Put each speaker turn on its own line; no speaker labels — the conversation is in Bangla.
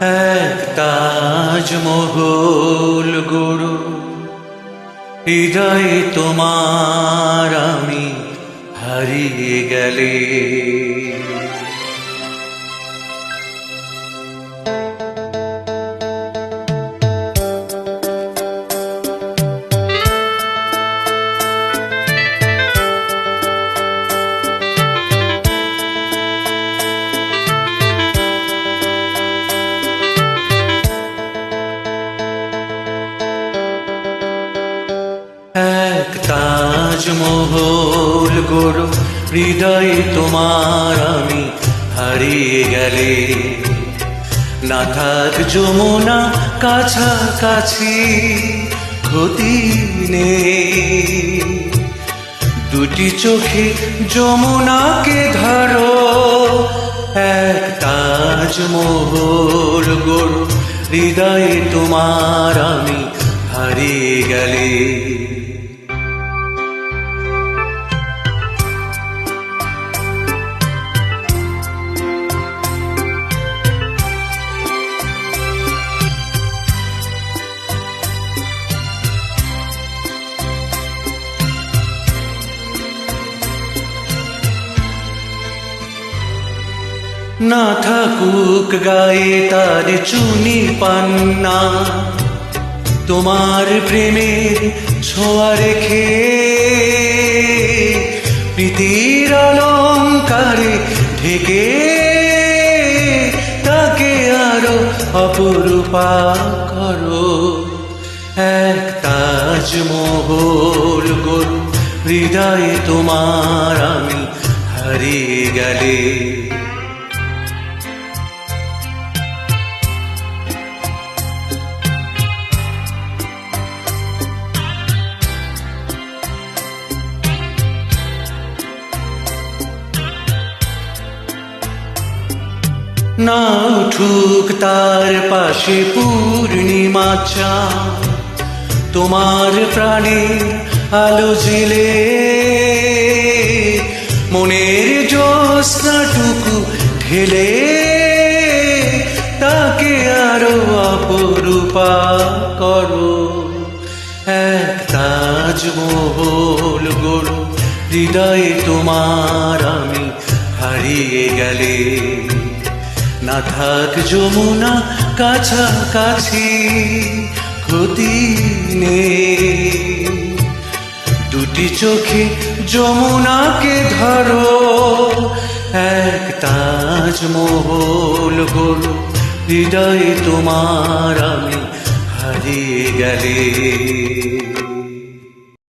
এক তাজমহল গড়ো হৃদয়ে তোমার আমি হারিয়ে গেলে। এক তাজমহল গড়ো হৃদয়ে তোমার আমি হারিয়ে গেলে। না থাক যমুনা কাছাকাছি ক্ষতি নেই, দুটি চোখে যমুনাকে ধরো। এক তাজমহল গড়ো হৃদয়ে তোমার আমি হারিয়ে গেলে। না থাকুক গায়ে তার চুনি পান্না, তোমার প্রেমের ছোঁয়া রেখে প্রীতির অলঙ্কারে ঢেকে তাকে আরো অপরূপা করো। এক তাজমহল গড়ো হৃদয়ে তোমার আমি হারিয়ে গেলে। না উঠুক তার পাশে পূর্ণিমা চাঁদ, তোমার প্রাণের আলো জেলে মনের জ্যোৎস্নাটুকু ঢেলে তাকে আরো অপরূপা করো। এক তাজমহল গড়ো হৃদয়ে তোমার আমি হারিয়ে গেলে। না থাক যমুনা কাছাকাছি ক্ষতি নেই, দুটি চোখে যমুনাকে ধরো। এক তাজমহল গড়ো হৃদয়ে তোমার আমি হারিয়ে গেলে।